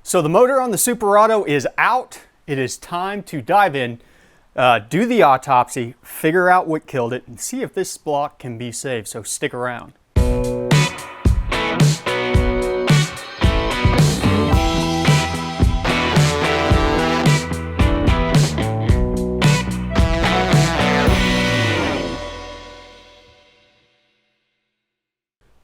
So the motor on the Super Auto is out. It is time to dive in, do the autopsy, figure out what killed it, and see if this block can be saved. So stick around.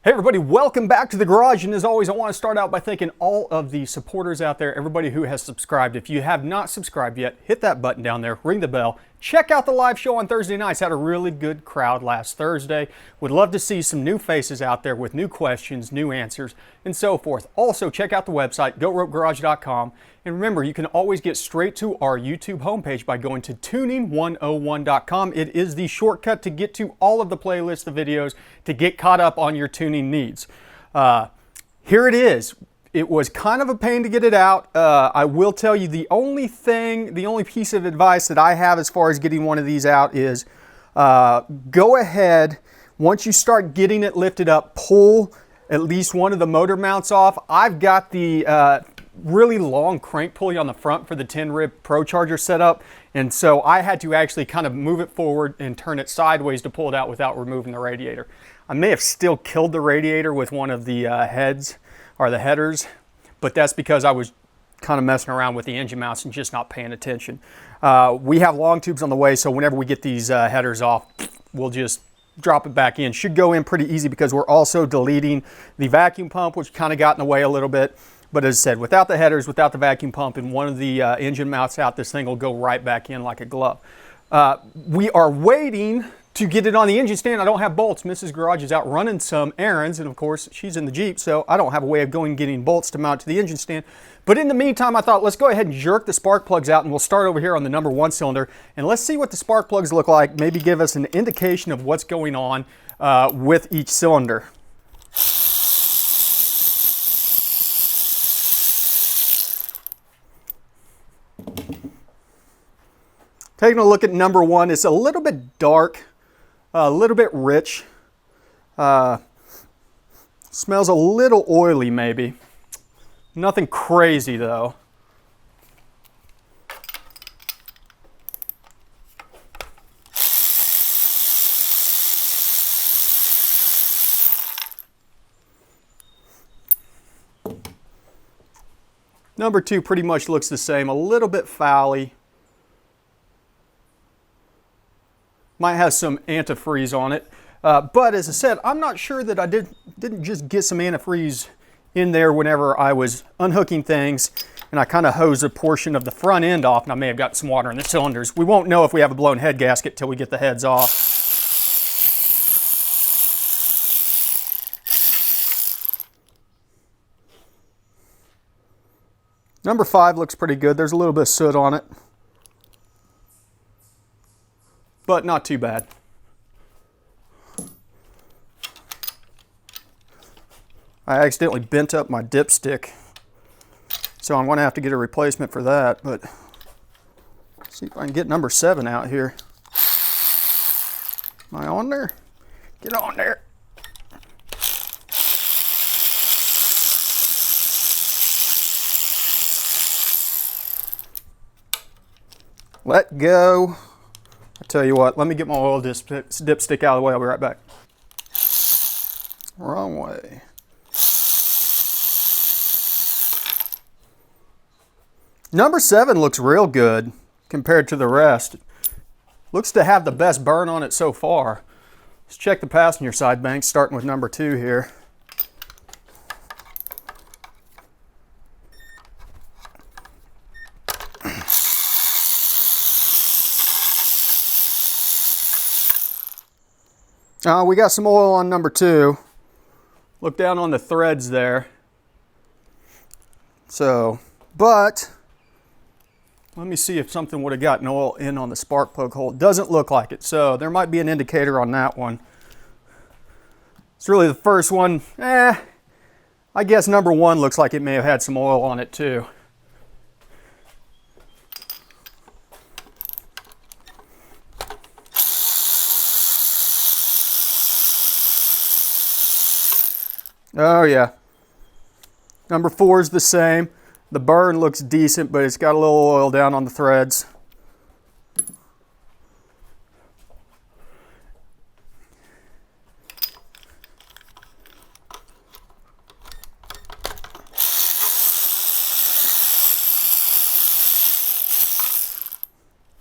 Hey everybody, welcome back to the garage, and as always I want to start out by thanking all of the supporters out there, everybody who has subscribed. If you have not subscribed yet, hit that button down there, ring the bell, check out the live show on Thursday nights. Had a really good crowd last Thursday. Would love to see some new faces out there with new questions, new answers, and so forth. Also check out the website, GoRopeGarage.com, and remember you can always get straight to our YouTube homepage by going to tuning101.com. It is the shortcut to get to all of the playlists of videos to get caught up on your tuning needs. Here it is. It was kind of a pain to get it out. I will tell you the only piece of advice that I have as far as getting one of these out is go ahead, once you start getting it lifted up, pull at least one of the motor mounts off. I've got the really long crank pulley on the front for the 10 rib Pro Charger setup, and so I had to actually kind of move it forward and turn it sideways to pull it out without removing the radiator. I may have still killed the radiator with one of the heads or the headers, but that's because I was kind of messing around with the engine mounts and just not paying attention. We have long tubes on the way, so whenever we get these headers off, we'll just drop it back in. Should go in pretty easy because we're also deleting the vacuum pump, which kind of got in the way a little bit. But as I said, without the headers, without the vacuum pump, and one of the engine mounts out, this thing will go right back in like a glove. We are waiting to get it on the engine stand. I don't have bolts. Mrs. Garage is out running some errands, and of course she's in the Jeep, so I don't have a way of getting bolts to mount to the engine stand. But in the meantime, I thought let's go ahead and jerk the spark plugs out, and we'll start over here on the number 1 cylinder, and let's see what the spark plugs look like, maybe give us an indication of what's going on with each cylinder. Taking a look at number 1, it's a little bit dark, a little bit rich, smells a little oily maybe. Nothing crazy though. Number 2 pretty much looks the same, a little bit foully. Might have some antifreeze on it, but as I said, I'm not sure that I didn't just get some antifreeze in there whenever I was unhooking things, and I kind of hosed a portion of the front end off, and I may have got some water in the cylinders. We won't know if we have a blown head gasket till we get the heads off. Number 5 looks pretty good. There's a little bit of soot on it, but not too bad. I accidentally bent up my dipstick, so I'm going to have to get a replacement for that, but let's see if I can get number 7 out here. Am I on there? Get on there. Let go. I tell you what, let me get my oil dipstick out of the way. I'll be right back. Wrong way. Number 7 looks real good compared to the rest. Looks to have the best burn on it so far. Let's check the passenger side bank, starting with number 2 here. We got some oil on number 2. Look down on the threads there. So, but let me see if something would have gotten oil in on the spark plug hole. It doesn't look like it, so there might be an indicator on that one. It's really the first one. I guess number 1 looks like it may have had some oil on it too. Oh yeah. Number 4 is the same. The burn looks decent, but it's got a little oil down on the threads.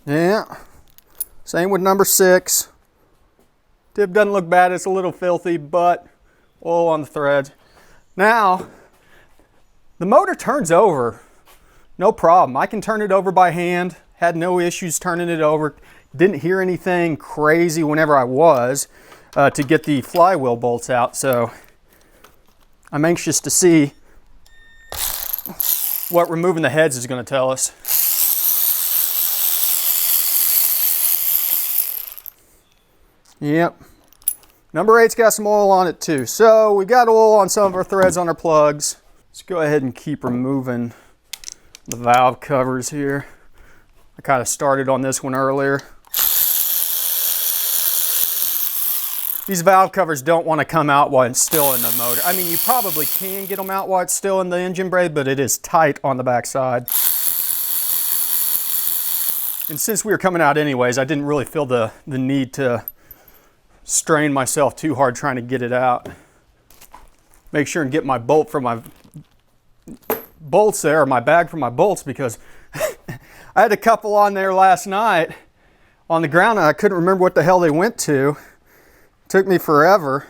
Yeah, same with number 6. Tip doesn't look bad, it's a little filthy, but oil on the threads. Now, the motor turns over, no problem. I can turn it over by hand, had no issues turning it over. Didn't hear anything crazy whenever I was to get the flywheel bolts out, so I'm anxious to see what removing the heads is going to tell us. Yep. Number 8's got some oil on it too. So we got oil on some of our threads on our plugs. Let's go ahead and keep removing the valve covers here. I kind of started on this one earlier. These valve covers don't want to come out while it's still in the motor. I mean, you probably can get them out while it's still in the engine bay, but it is tight on the back side. And since we were coming out anyways, I didn't really feel the need to strain myself too hard trying to get it out. Make sure and get my bolt from my bolts there, or my bag for my bolts, because I had a couple on there last night on the ground and I couldn't remember what the hell they went to. Took me forever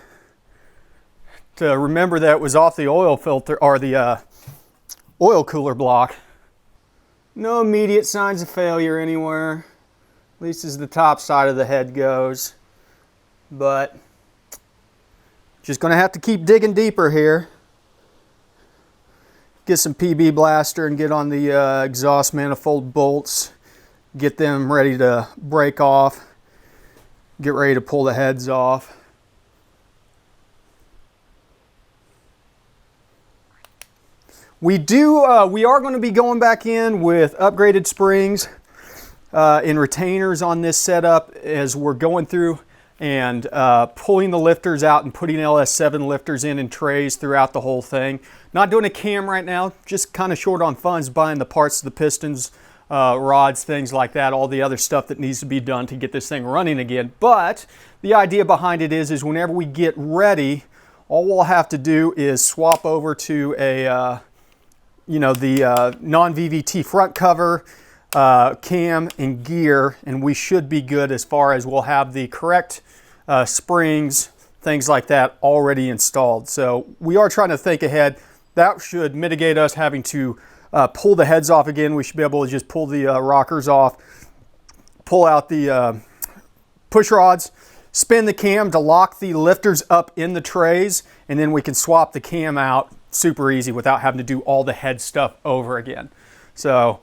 to remember that it was off the oil filter or the oil cooler block. No immediate signs of failure anywhere, at least as the top side of the head goes. But just gonna have to keep digging deeper here. Get some PB blaster and get on the exhaust manifold bolts. Get them ready to break off. Get ready to pull the heads off. We are going to be going back in with upgraded springs and retainers on this setup as we're going through and pulling the lifters out and putting LS7 lifters in trays throughout the whole thing. Not doing a cam right now, just kind of short on funds buying the parts of the pistons, rods, things like that, all the other stuff that needs to be done to get this thing running again. But the idea behind it is whenever we get ready, all we'll have to do is swap over to a the non-VVT front cover, cam and gear, and we should be good as far as we'll have the correct springs, things like that already installed. So we are trying to think ahead. That should mitigate us having to pull the heads off again. We should be able to just pull the rockers off, pull out the push rods, spin the cam to lock the lifters up in the trays, and then we can swap the cam out super easy without having to do all the head stuff over again. So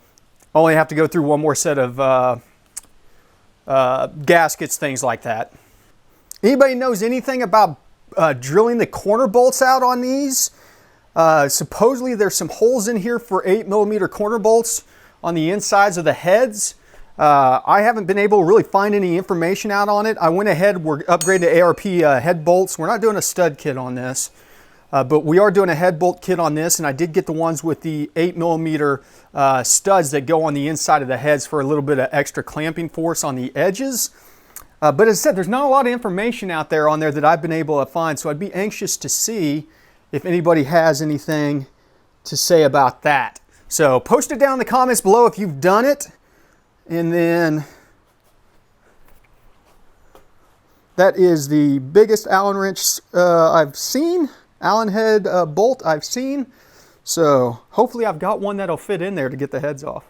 only have to go through one more set of gaskets, things like that. Anybody knows anything about drilling the corner bolts out on these? Supposedly there's some holes in here for 8mm corner bolts on the insides of the heads. I haven't been able to really find any information out on it. I went ahead, we're upgrading to ARP head bolts. We're not doing a stud kit on this. But we are doing a head bolt kit on this, and I did get the ones with the 8mm studs that go on the inside of the heads for a little bit of extra clamping force on the edges. But as I said, there's not a lot of information out there on there that I've been able to find, so I'd be anxious to see if anybody has anything to say about that. So post it down in the comments below if you've done it, and then that is the biggest Allen wrench I've seen. Allen head bolt I've seen, so hopefully I've got one that'll fit in there to get the heads off.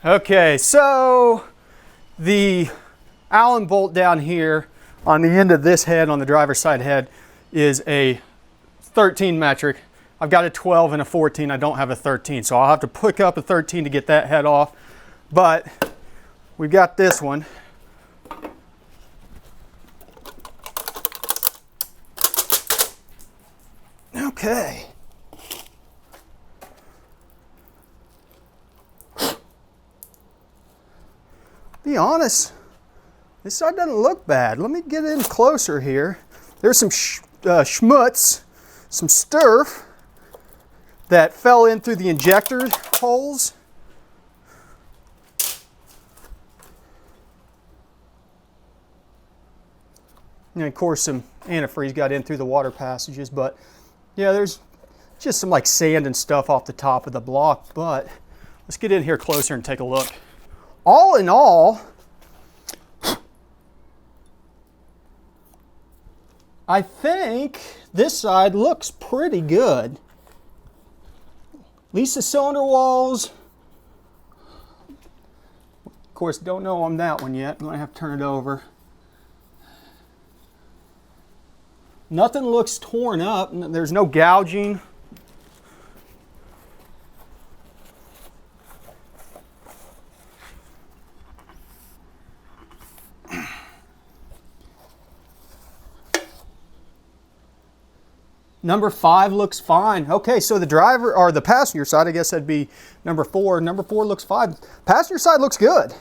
Okay, so the Allen bolt down here on the end of this head, on the driver's side head, is a 13 metric. I've got a 12 and a 14. I don't have a 13, so I'll have to pick up a 13 to get that head off. But we've got this one. Okay. Be honest, this side doesn't look bad. Let me get in closer here. There's some schmutz, some sturf that fell in through the injector holes. And of course some antifreeze got in through the water passages, but yeah, there's just some like sand and stuff off the top of the block. But let's get in here closer and take a look. All in all, I think this side looks pretty good. At least the cylinder walls. Of course, don't know on that one yet. I'm gonna have to turn it over. Nothing looks torn up. There's no gouging. Number 5 looks fine. Okay, so the driver, or the passenger side, I guess that'd be number 4. Number 4 looks fine. Passenger side looks good.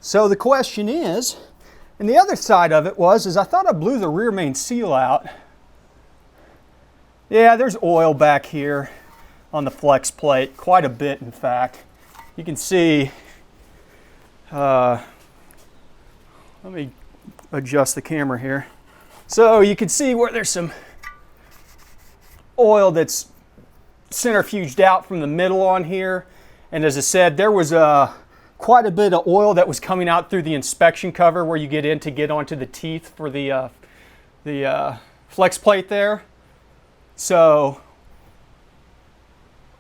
So the question is, and the other side of it is I thought I blew the rear main seal out. Yeah, there's oil back here on the flex plate, quite a bit in fact. You can see, let me adjust the camera here. So you can see where there's some oil that's centrifuged out from the middle on here. And as I said, there was quite a bit of oil that was coming out through the inspection cover where you get in to get onto the teeth for the flex plate there. So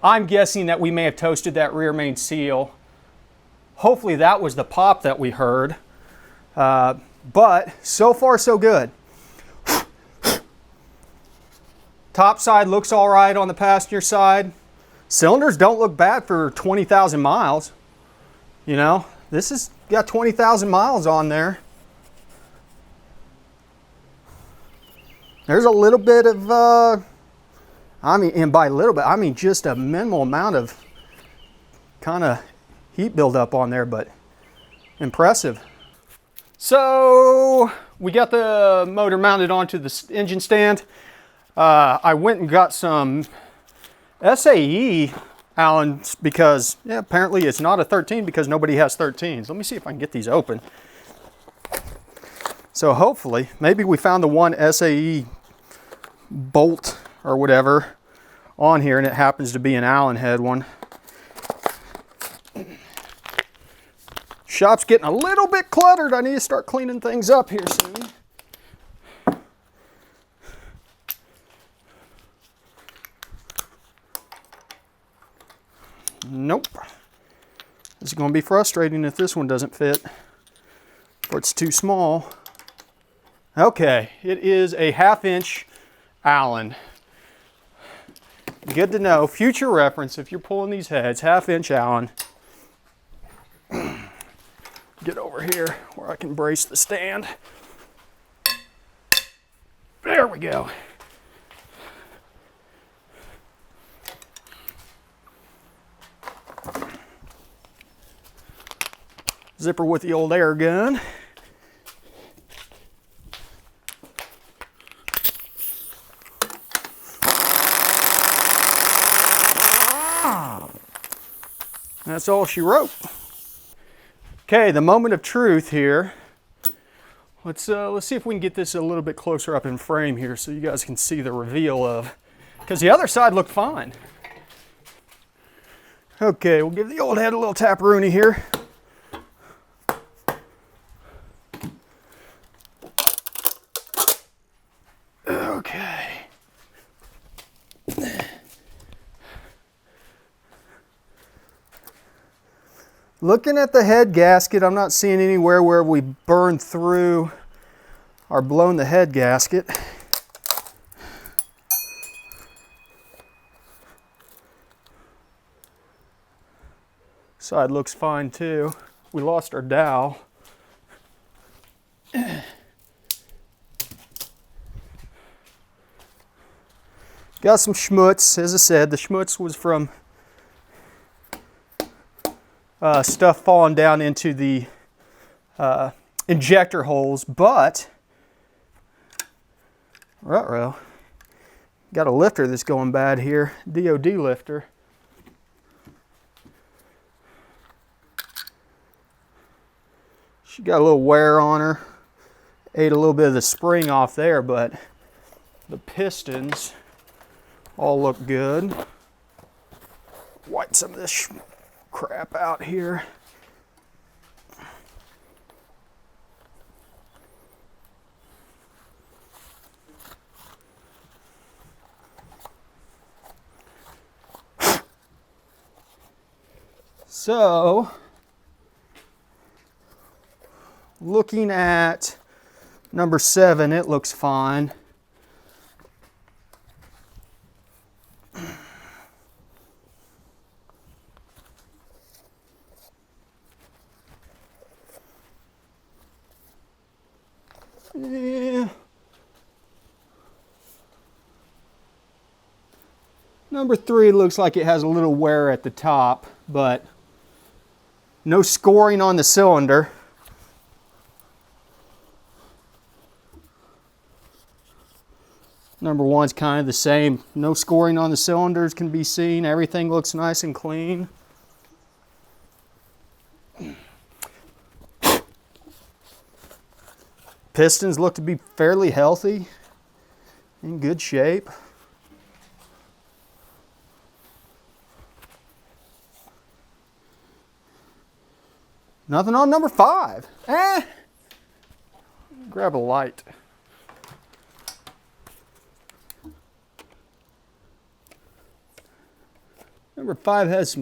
I'm guessing that we may have toasted that rear main seal. Hopefully that was the pop that we heard. But so far so good. Top side looks all right on the passenger side. Cylinders don't look bad for 20,000 miles. You know, this has got 20,000 miles on there. There's a little bit of, I mean, and by little bit, I mean just a minimal amount of kind of heat buildup on there, but impressive. So we got the motor mounted onto the engine stand. I went and got some SAE Allens because yeah, apparently it's not a 13 because nobody has 13s. Let me see if I can get these open. So hopefully, maybe we found the one SAE bolt or whatever on here and it happens to be an Allen head one. Shop's getting a little bit cluttered. I need to start cleaning things up here soon. Nope. It's going to be frustrating if this one doesn't fit or it's too small. Okay, it is a 1/2 inch Allen. Good to know. Future reference if you're pulling these heads, 1/2 inch Allen. Get over here where I can brace the stand. There we go. Zipper with the old air gun. That's all she wrote. Okay, the moment of truth here. Let's see if we can get this a little bit closer up in frame here so you guys can see the reveal of, because the other side looked fine. Okay, we'll give the old head a little tap-rooney here. Okay. Looking at the head gasket, I'm not seeing anywhere where we burned through or blown the head gasket. Side looks fine too. We lost our dowel. Got some schmutz. As I said, the schmutz was from stuff falling down into the injector holes, but ruh-roh, got a lifter that's going bad here, DOD lifter. She got a little wear on her, ate a little bit of the spring off there, but the pistons all look good. Wipe some of this crap out here. So, looking at number 7, it looks fine. Yeah. Number 3 looks like it has a little wear at the top, but no scoring on the cylinder. Number 1's kind of the same. No scoring on the cylinders can be seen. Everything looks nice and clean. Pistons look to be fairly healthy, in good shape. Nothing on number 5. Grab a light. Number 5 has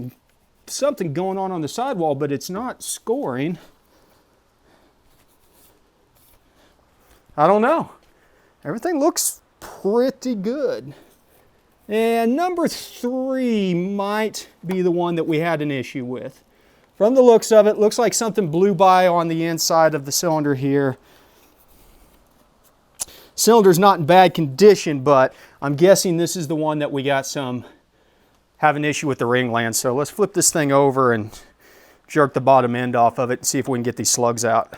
something going on the sidewall, but it's not scoring. I don't know. Everything looks pretty good. And number 3 might be the one that we had an issue with. From the looks of it, looks like something blew by on the inside of the cylinder here. Cylinder's not in bad condition, but I'm guessing this is the one that we got have an issue with the ringland. So let's flip this thing over and jerk the bottom end off of it and see if we can get these slugs out.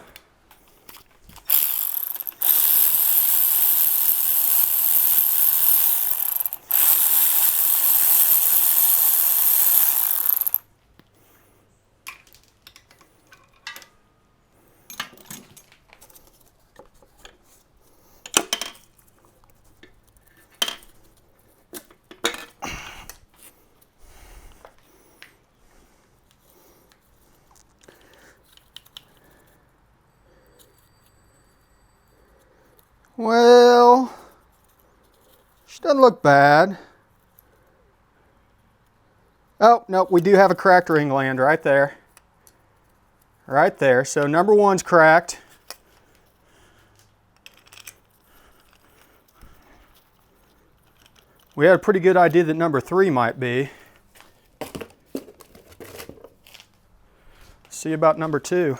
Well, she doesn't look bad. Oh, no, we do have a cracked ringland right there. Right there. So number 1's cracked. We had a pretty good idea that number 3 might be. See about number 2.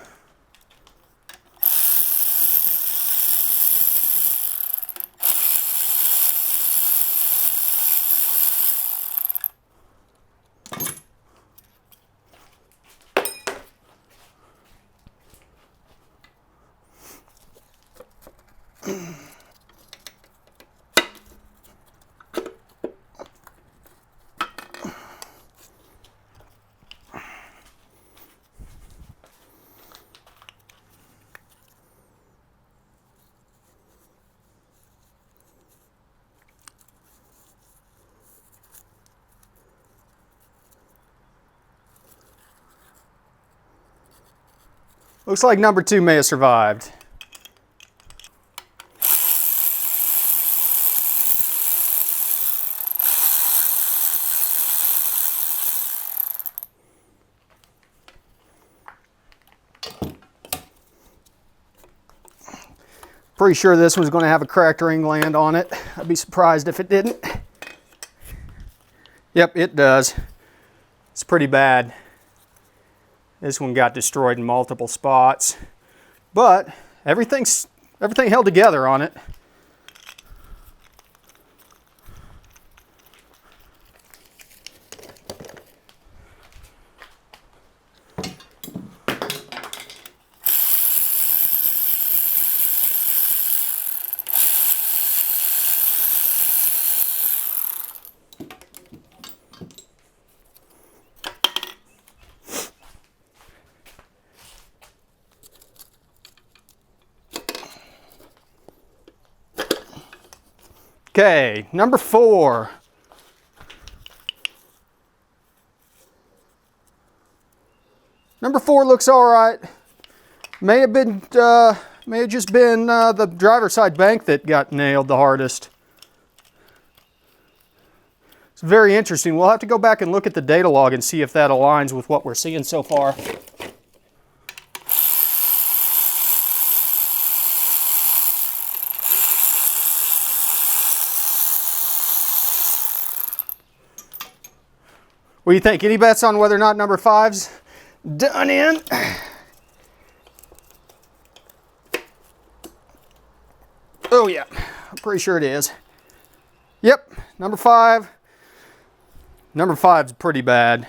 Looks like number 2 may have survived. Pretty sure this one's going to have a cracked ring gland on it. I'd be surprised if it didn't. Yep, it does. It's pretty bad. This one got destroyed in multiple spots, but everything held together on it. Okay, number 4. Number 4 looks all right. May have just been the driver's side bank that got nailed the hardest. It's very interesting. We'll have to go back and look at the data log and see if that aligns with what we're seeing so far. What do you think? Any bets on whether or not number 5's done in? Oh yeah, I'm pretty sure it is. Yep, number 5. Number 5's pretty bad.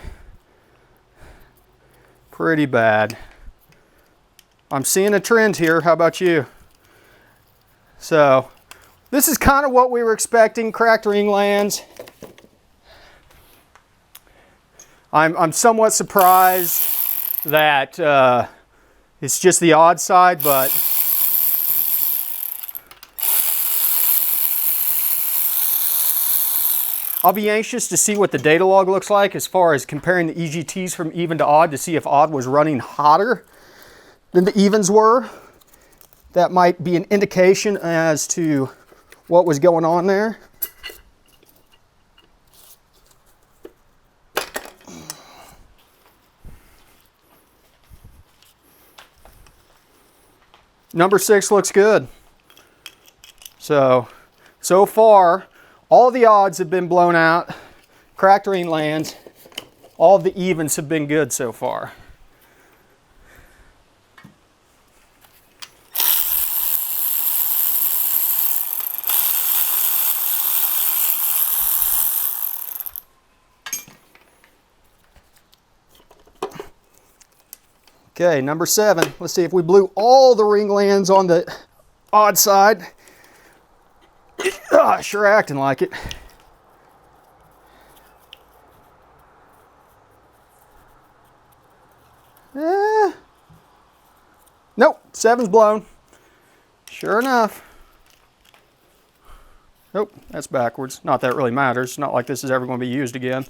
Pretty bad. I'm seeing a trend here. How about you? So, this is kind of what we were expecting, cracked ring glands. I'm somewhat surprised that it's just the odd side, but I'll be anxious to see what the data log looks like as far as comparing the EGTs from even to odd to see if odd was running hotter than the evens were. That might be an indication as to what was going on there. Number 6 looks good. So far, all the odds have been blown out. Cracked ring glands. All the evens have been good so far. Okay, number 7. Let's see if we blew all the ring glands on the odd side. Sure acting like it. Nope, 7's blown. Sure enough. Nope, that's backwards. Not that it really matters. Not like this is ever going to be used again.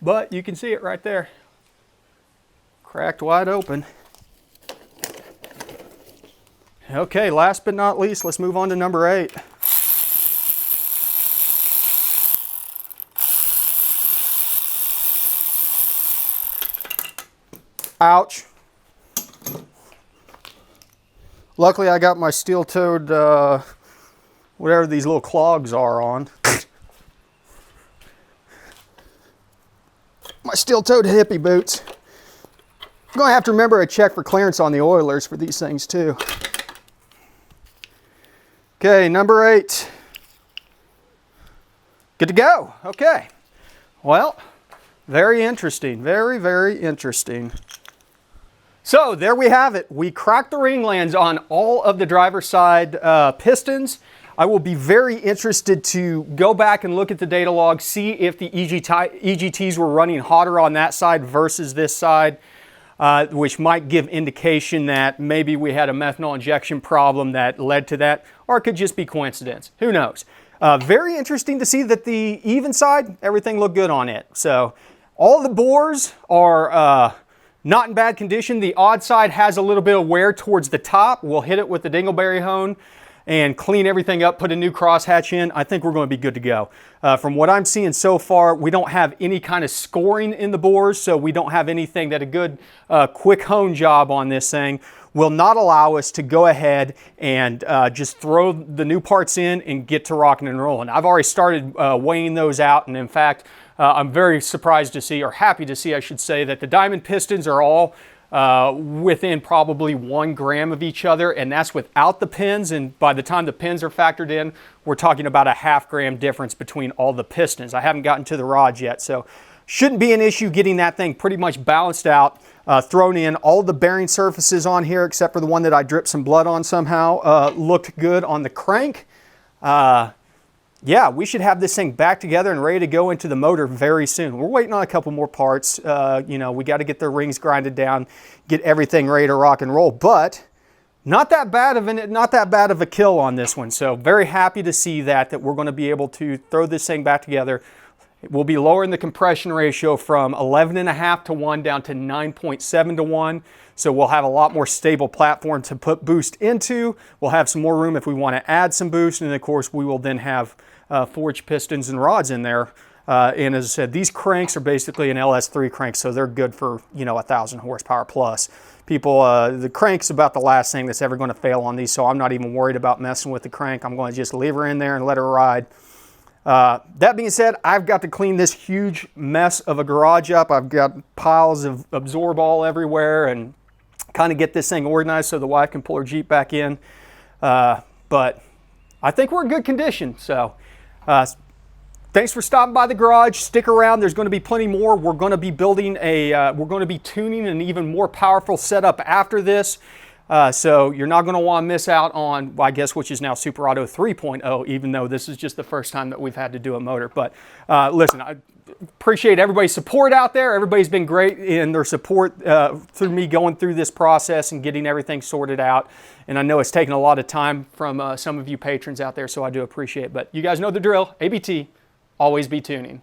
But you can see it right there. Cracked wide open. Okay, last but not least, let's move on to number 8. Ouch. Luckily I got my steel-toed, whatever these little clogs are on. My steel-toed hippie boots. I'm going to have to remember to check for clearance on the oilers for these things too. Okay, number 8. Good to go. Okay. Well, very interesting. Very, very interesting. So there we have it. We cracked the ring glands on all of the driver's side pistons. I will be very interested to go back and look at the data log, see if the EGTs were running hotter on that side versus this side, which might give indication that maybe we had a methanol injection problem that led to that, or it could just be coincidence. Who knows? Very interesting to see that the even side, everything looked good on it. So all the bores are not in bad condition. The odd side has a little bit of wear towards the top. We'll hit it with the dingleberry hone. and clean everything up, put a new crosshatch in, I think we're going to be good to go. From what I'm seeing so far, we don't have any kind of scoring in the bores, so we don't have anything that a good quick hone job on this thing will not allow us to go ahead and just throw the new parts in and get to rocking and rolling. I've already started weighing those out, and in fact, I'm very surprised to see, or happy to see, I should say, that the diamond pistons are all within probably 1 gram of each other, and that's without the pins. And by the time the pins are factored in, we're talking about a ½ gram difference between all the pistons. I haven't gotten to the rods yet, so shouldn't be an issue getting that thing pretty much balanced out, thrown in. All the bearing surfaces on here, except for the one that I dripped some blood on somehow, looked good on the crank. Yeah, we should have this thing back together and ready to go into the motor very soon. We're waiting on a couple more parts. You know, we got to get the rings grinded down, get everything ready to rock and roll, but not that bad of a kill on this one. So very happy to see that we're going to be able to throw this thing back together. We'll be lowering the compression ratio from 11.5 to 1 down to 9.7 to 1. So we'll have a lot more stable platform to put boost into. We'll have some more room if we want to add some boost. And of course, we will then have forged pistons and rods in there. And as I said, these cranks are basically an LS3 crank, so they're good for, you know, 1,000 horsepower plus. People, the crank's about the last thing that's ever going to fail on these, so I'm not even worried about messing with the crank. I'm going to just leave her in there and let her ride. That being said, I've got to clean this huge mess of a garage up. I've got piles of absorb all everywhere and kind of get this thing organized so the wife can pull her Jeep back in. But I think we're in good condition. So thanks for stopping by the garage. Stick around. There's going to be plenty more. We're going to be building we're going to be tuning an even more powerful setup after this. So you're not going to want to miss out on, I guess, which is now Super Auto 3.0, even though this is just the first time that we've had to do a motor. But listen, I appreciate everybody's support out there. Everybody's been great in their support through me going through this process and getting everything sorted out. And I know it's taken a lot of time from some of you patrons out there, so I do appreciate it. But you guys know the drill. ABT, always be tuning.